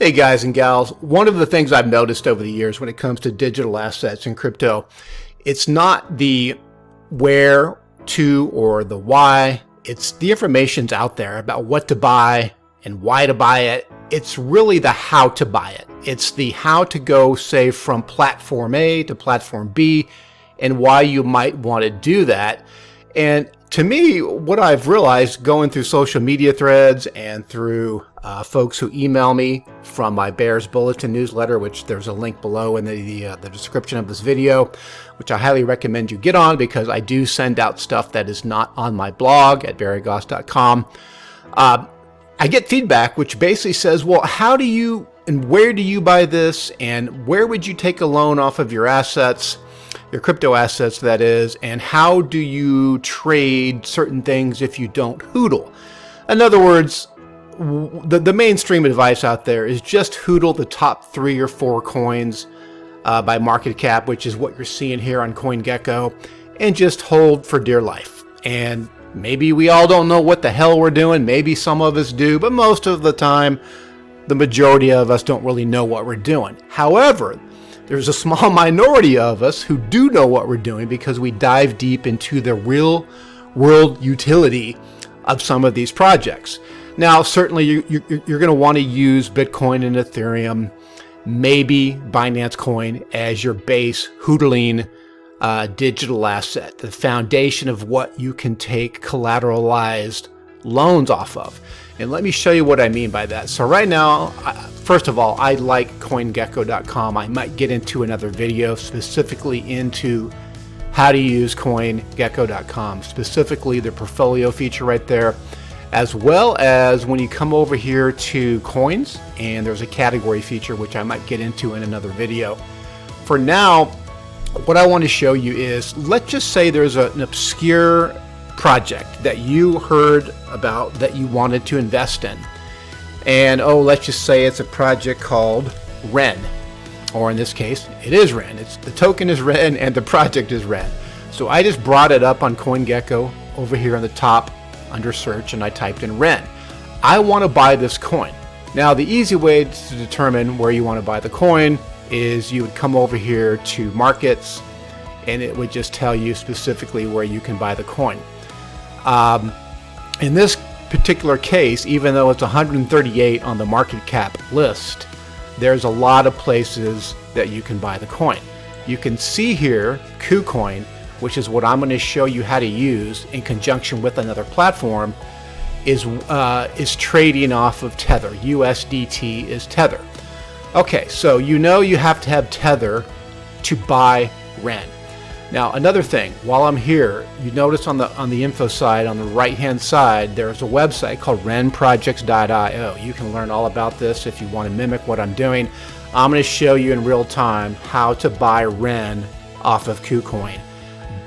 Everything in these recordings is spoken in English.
Hey guys and gals, one of the things I've noticed over the years when it comes to digital assets and crypto, it's not the where to or the why, it's the information's out there about what to buy and why to buy it. It's really the how to buy it. It's the how to go, say, from platform A to platform B and why you might want to do that. And to me, what I've realized going through social media threads and through folks who email me from my Bears Bulletin newsletter, which there's a link below in the description of this video, which I highly recommend you get on because I do send out stuff that is not on my blog at barrygoss.com. I get feedback which basically says, well, how do you and where do you buy this and where would you take a loan off of your assets? Your crypto assets, that is, and how do you trade certain things if you don't HODL? In other words, the mainstream advice out there is just HODL the top 3 or 4 coins by market cap, which is what you're seeing here on CoinGecko, and just hold for dear life. And maybe we all don't know what the hell we're doing. Maybe some of us do, but most of the time, the majority of us don't really know what we're doing. However, there's a small minority of us who do know what we're doing because we dive deep into the real world utility of some of these projects. Now, certainly you're going to want to use Bitcoin and Ethereum, maybe Binance Coin as your base HODLing digital asset, the foundation of what you can take collateralized loans off of. And let me show you what I mean by that. So right now, first of all, I like CoinGecko.com. I might get into another video specifically into how to use CoinGecko.com, specifically the portfolio feature right there, as well as when you come over here to coins, and there's a category feature which I might get into in another video. For now, what I want to show you is, let's just say there's an obscure project that you heard about that you wanted to invest in. And let's just say it's a project called REN, or in this case, it is REN. The token is REN and the project is REN. So I just brought it up on CoinGecko over here on the top under search, and I typed in REN. I want to buy this coin. Now, the easy way to determine where you want to buy the coin is you would come over here to markets, and it would just tell you specifically where you can buy the coin. In this particular case, even though it's 138 on the market cap list, there's a lot of places that you can buy the coin. You can see here KuCoin, which is what I'm going to show you how to use in conjunction with another platform, is trading off of Tether. USDT is Tether. Okay, so you know you have to have Tether to buy REN. Now, another thing, while I'm here, you notice on the info side, on the right-hand side, there's a website called renprojects.io. You can learn all about this if you want to mimic what I'm doing. I'm going to show you in real time how to buy REN off of KuCoin.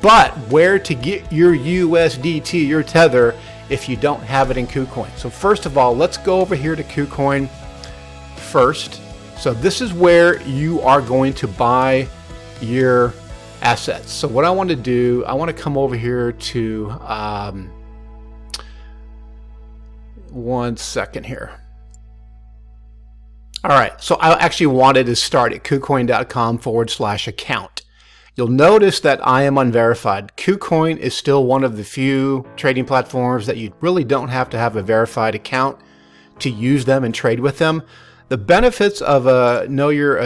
But where to get your USDT, your Tether, if you don't have it in KuCoin. So first of all, let's go over here to KuCoin first. So this is where you are going to buy your assets. So what I want to do, I want to come over here to one second here. All right, so I actually wanted to start at KuCoin.com/account. You'll notice that I am unverified. KuCoin is still one of the few trading platforms that you really don't have to have a verified account to use them and trade with them. The benefits of a know your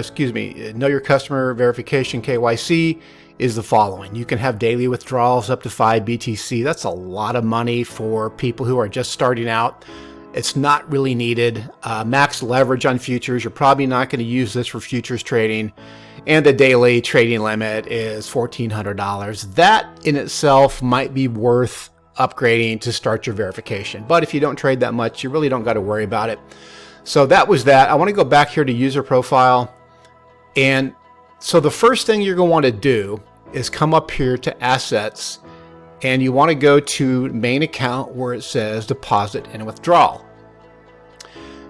customer verification, KYC, is the following. You can have daily withdrawals up to 5 BTC. That's a lot of money for people who are just starting out. It's not really needed. Max leverage on futures. You're probably not going to use this for futures trading. And the daily trading limit is $1,400. That in itself might be worth upgrading to start your verification. But if you don't trade that much, you really don't got to worry about it. So that was that. I want to go back here to user profile. And so the first thing you're going to want to do is come up here to assets, and you want to go to main account where it says deposit and withdrawal.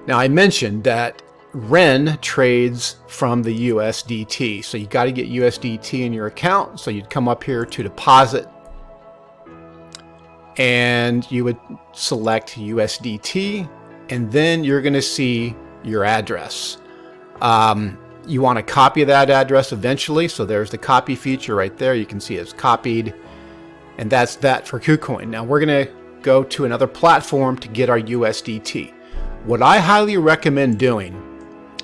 Now I mentioned that REN trades from the USDT. So you got to get USDT in your account. So you'd come up here to deposit, and you would select USDT, and then you're going to see your address. You want to copy that address eventually, so there's the copy feature right there. You can see it's copied, and that's that for KuCoin. Now we're going to go to another platform to get our USDT. What I highly recommend doing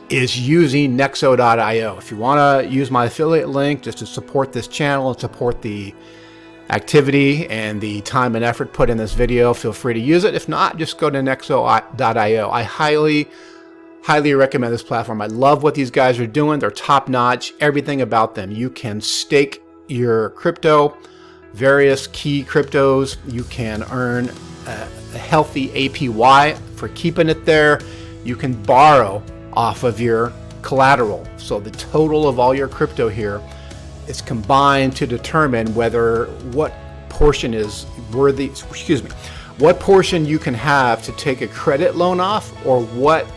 is using Nexo.io. If you want to use my affiliate link just to support this channel and support the activity and the time and effort put in this video, feel free to use it. If not, just go to Nexo.io. I highly recommend this platform. I love what these guys are doing. They're top notch, everything about them. You can stake your crypto, various key cryptos. You can earn a healthy APY for keeping it there. You can borrow off of your collateral. So the total of all your crypto here is combined to determine whether what portion is worthy, what portion you can have to take a credit loan off, or what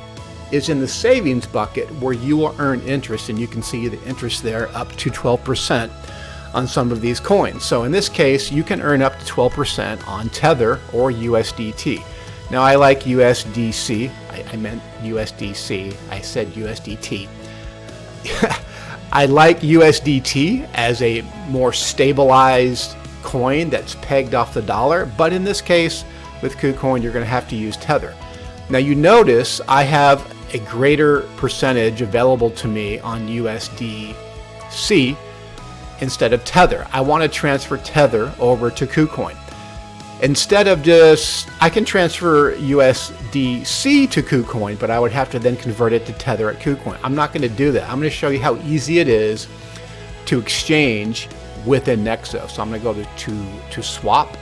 is in the savings bucket where you will earn interest. And you can see the interest there up to 12% on some of these coins. So in this case, you can earn up to 12% on Tether or USDT. Now I like USDC. I meant USDC. I said USDT. I like USDT as a more stabilized coin that's pegged off the dollar. But in this case, with KuCoin, you're going to have to use Tether. Now you notice I have a greater percentage available to me on USDC instead of Tether. I want to transfer Tether over to KuCoin. Instead of just, I can transfer USDC to KuCoin, but I would have to then convert it to Tether at KuCoin. I'm not going to do that. I'm going to show you how easy it is to exchange within Nexo. So I'm going to go to swap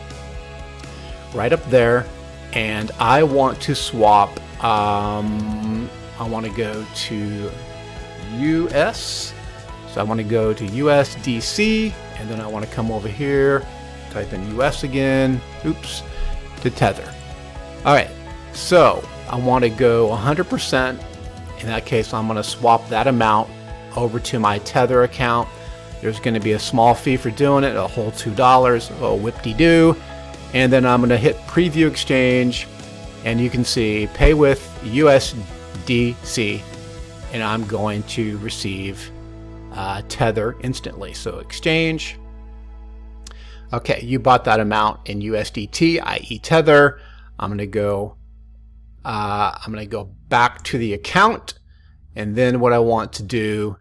right up there, and I want to swap. I want to go to US. So I want to go to USDC, and then I want to come over here, type in US again, to Tether. All right, so I want to go 100%. In that case, I'm going to swap that amount over to my Tether account. There's going to be a small fee for doing it, a whole $2, oh whip-de-doo. And then I'm going to hit preview exchange, and you can see pay with USDC, and I'm going to receive Tether instantly. So exchange. Okay, you bought that amount in USDT, i.e. Tether. I'm going to go back to the account, and then what I want to do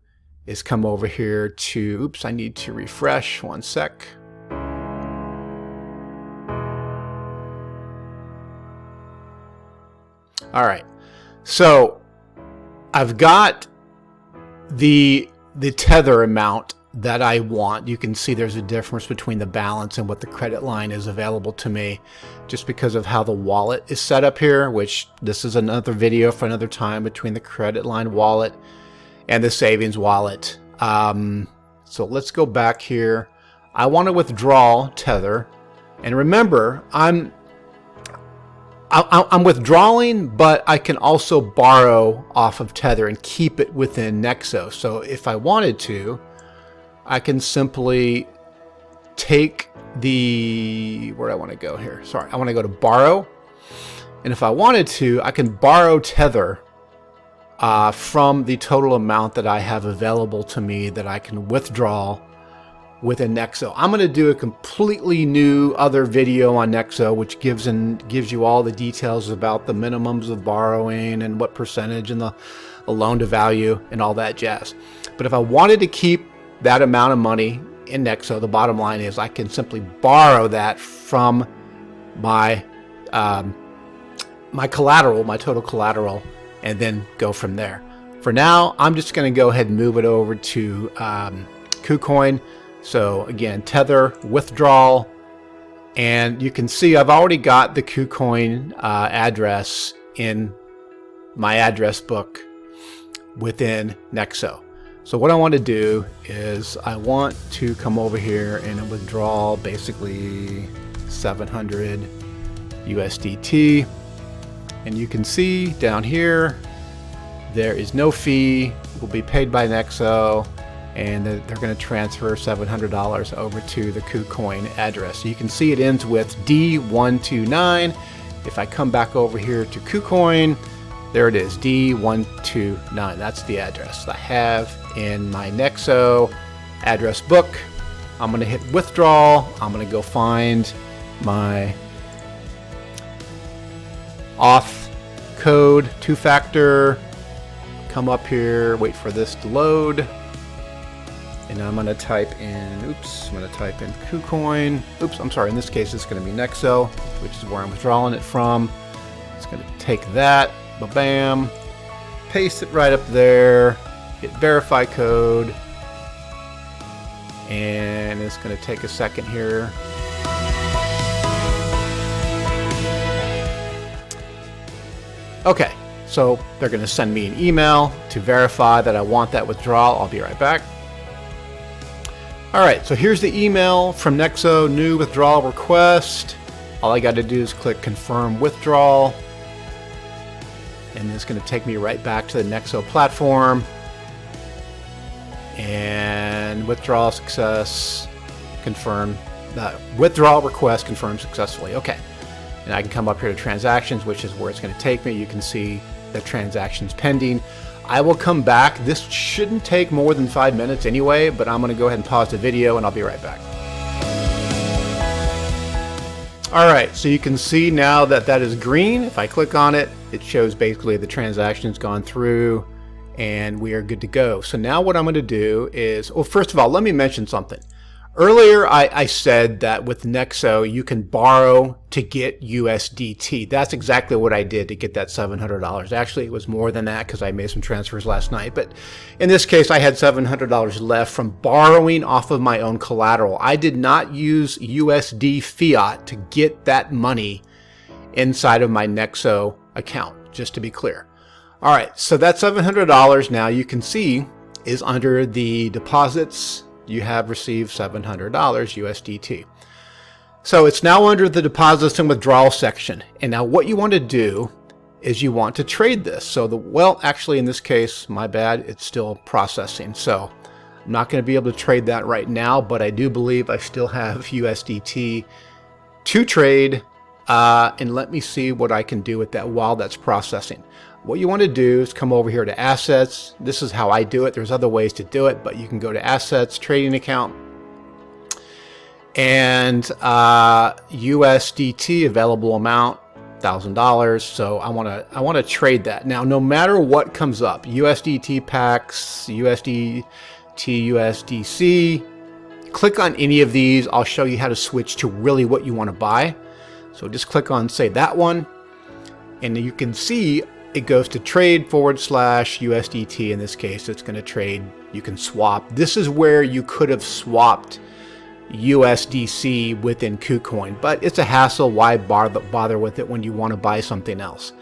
is come over here to, I need to refresh, one sec. All right, so I've got the Tether amount that I want. You can see there's a difference between the balance and what the credit line is available to me, just because of how the wallet is set up here, which this is another video for another time, between the credit line wallet and the savings wallet. So let's go back here. I want to withdraw Tether, and remember, I'm withdrawing, but I can also borrow off of Tether and keep it within Nexo. So if I wanted to, I can simply take where I want to go here. Sorry, I want to go to borrow. And if I wanted to, I can borrow Tether from the total amount that I have available to me that I can withdraw within Nexo. I'm going to do a completely new other video on Nexo, which gives you all the details about the minimums of borrowing and what percentage and the loan to value and all that jazz. But if I wanted to keep that amount of money in Nexo, the bottom line is I can simply borrow that from my my collateral, my total collateral, and then go from there. For now, I'm just going to go ahead and move it over to KuCoin. So again, Tether, withdrawal, and you can see I've already got the KuCoin address in my address book within Nexo. So what I want to do is I want to come over here and withdraw basically 700 USDT, and you can see down here there is no fee, will be paid by Nexo, and they're going to transfer $700 over to the KuCoin address. So you can see it ends with D129. If I come back over here to KuCoin There it is, D129. That's the address I have in my Nexo address book. I'm going to hit withdrawal. I'm going to go find my auth code, two-factor. Come up here, wait for this to load. And I'm going to type in, I'm going to type in KuCoin. I'm sorry, in this case it's going to be Nexo, which is where I'm withdrawing it from. It's going to take that, bam, paste it right up there, hit verify code, and it's going to take a second here. Okay, so they're going to send me an email to verify that I want that withdrawal. I'll be right back. All right, so here's the email from Nexo, new withdrawal request. All I got to do is click confirm withdrawal. And it's going to take me right back to the Nexo platform. And withdrawal success, confirm. Withdrawal request confirmed successfully. Okay. And I can come up here to transactions, which is where it's going to take me. You can see the transactions pending. I will come back. This shouldn't take more than 5 minutes anyway, but I'm going to go ahead and pause the video and I'll be right back. All right, so you can see now that that is green. If I click on it, it shows basically the transaction's gone through and we are good to go. So now what I'm going to do is, well, first of all, let me mention something. Earlier, I said that with Nexo, you can borrow to get USDT. That's exactly what I did to get that $700. Actually, it was more than that because I made some transfers last night. But in this case, I had $700 left from borrowing off of my own collateral. I did not use USD fiat to get that money inside of my Nexo account, just to be clear. All right, so that $700 now you can see is under the deposits. You have received $700 USDT. So it's now under the deposits and withdrawal section. And now what you want to do is you want to trade this. So well, actually in this case, my bad, it's still processing. So I'm not going to be able to trade that right now, but I do believe I still have USDT to trade. And let me see what I can do with that while that's processing. What you want to do is come over here to assets. This is how I do it. There's other ways to do it, but you can go to assets, trading account, and USDT available amount, $1,000. So I want to trade that. Now, no matter what comes up, USDT packs, USDT, USDC, click on any of these. I'll show you how to switch to really what you want to buy. So just click on, say, that one, and you can see it goes to trade / USDT. In this case, it's going to trade. You can swap. This is where you could have swapped USDC within KuCoin, but it's a hassle. Why bother with it when you want to buy something else?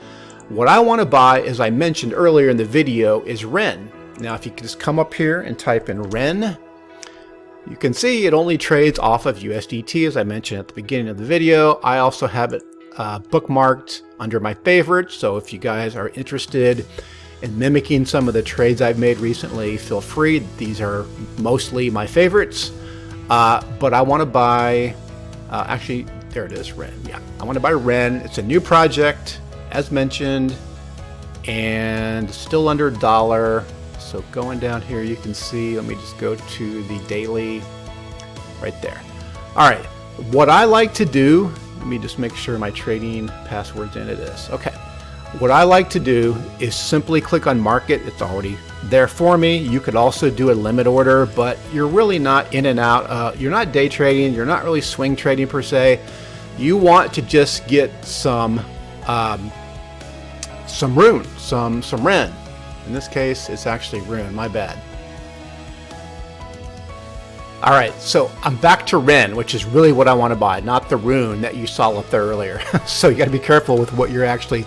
What I want to buy, as I mentioned earlier in the video, is REN. Now, if you can just come up here and type in REN, you can see it only trades off of USDT, as I mentioned at the beginning of the video. I also have it bookmarked under my favorites, so if you guys are interested in mimicking some of the trades I've made recently, feel free. These are mostly my favorites, but I want to buy, actually, there it is, REN. Yeah, I want to buy REN. It's a new project, as mentioned, and still under $1. So going down here, you can see, let me just go to the daily right there. All right, what I like to do, let me just make sure my trading password's in. It is. Okay. What I like to do is simply click on market. It's already there for me. You could also do a limit order, but you're really not in and out. You're not day trading. You're not really swing trading per se. You want to just get some Rune, some REN. In this case, it's actually Rune. My bad. All right, so I'm back to REN, which is really what I want to buy, not the Rune that you saw up there earlier. So you got to be careful with what you're actually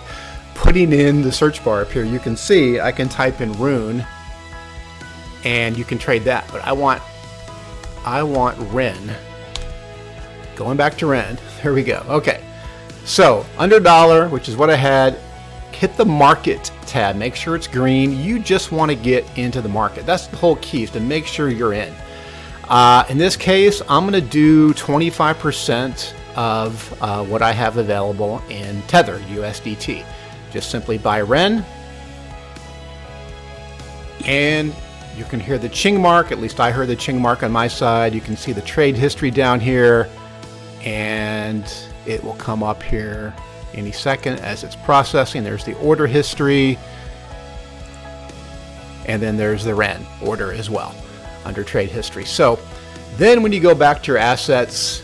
putting in the search bar up here. You can see I can type in Rune, and you can trade that. But I want REN. Going back to REN. There we go. Okay, so under $1, which is what I had. Hit the market tab. Make sure it's green. You just want to get into the market. That's the whole key, is to make sure you're in. In this case, I'm going to do 25% of what I have available in Tether USDT. Just simply buy REN, And you can hear the ching mark. At least I heard the ching mark on my side. You can see the trade history down here, and it will come up here any second as it's processing. There's the order history, and then there's the REN order as well under trade history. So then when you go back to your assets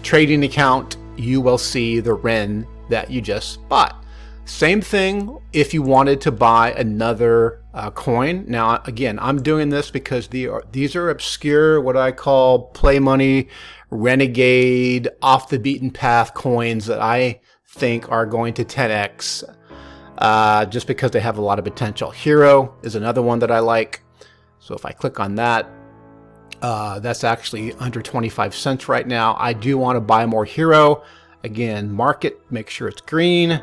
trading account, you will see the REN that you just bought. Same thing if you wanted to buy another coin. Now, again, I'm doing this because these are obscure, what I call play money, renegade, off the beaten path coins that I think are going to 10x just because they have a lot of potential. Hero is another one that I like. So if I click on that, that's actually under 25 cents right now. I do want to buy more Hero. Again, market, make sure it's green.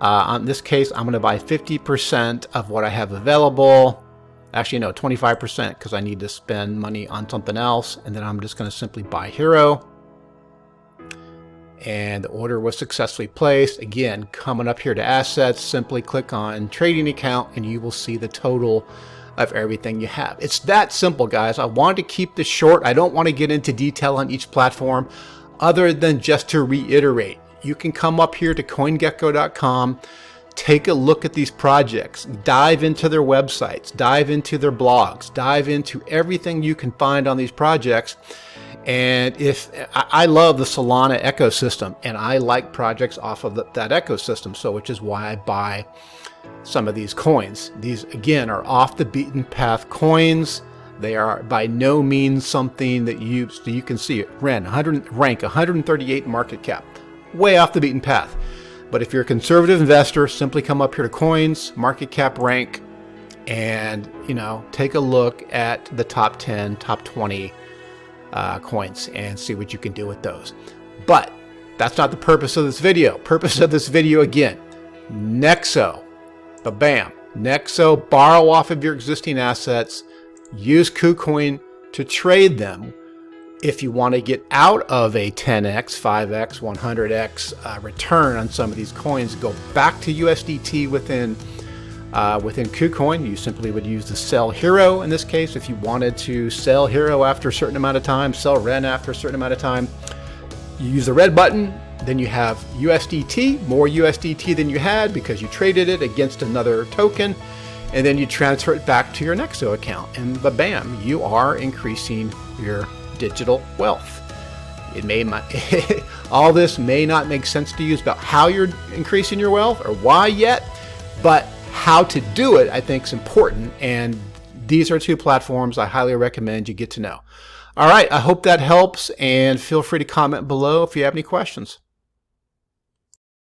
In this case, I'm going to buy 50% of what I have available. Actually, no, 25% because I need to spend money on something else. And then I'm just going to simply buy Hero. And the order was successfully placed. Again, coming up here to assets, simply click on trading account and you will see the total of everything you have. It's that simple, guys. I wanted to keep this short. I don't want to get into detail on each platform other than just to reiterate. You can come up here to CoinGecko.com, take a look at these projects, dive into their websites, dive into their blogs, dive into everything you can find on these projects. And if I love the Solana ecosystem, and I like projects off of that ecosystem, so which is why I buy some of these coins. These, again, are off the beaten path coins. They are by no means something that you can see it. rank 138 market cap. Way off the beaten path. But if you're a conservative investor, simply come up here to coins, market cap rank, and take a look at the top 10, top 20 coins and see what you can do with those. But that's not the purpose of this video. Purpose of this video, again, Nexo. Bam. Nexo, borrow off of your existing assets, use KuCoin to trade them. If you want to get out of a 10x, 5x, 100x return on some of these coins, go back to USDT within KuCoin. You simply would use the sell Hero in this case. If you wanted to sell Hero after a certain amount of time, sell REN after a certain amount of time, you use the red button. Then you have USDT, more USDT than you had because you traded it against another token, and then you transfer it back to your Nexo account, and bam, you are increasing your digital wealth. All this may not make sense to you about how you're increasing your wealth or why yet, but how to do it I think is important, and these are two platforms I highly recommend you get to know. All right, I hope that helps, and feel free to comment below if you have any questions.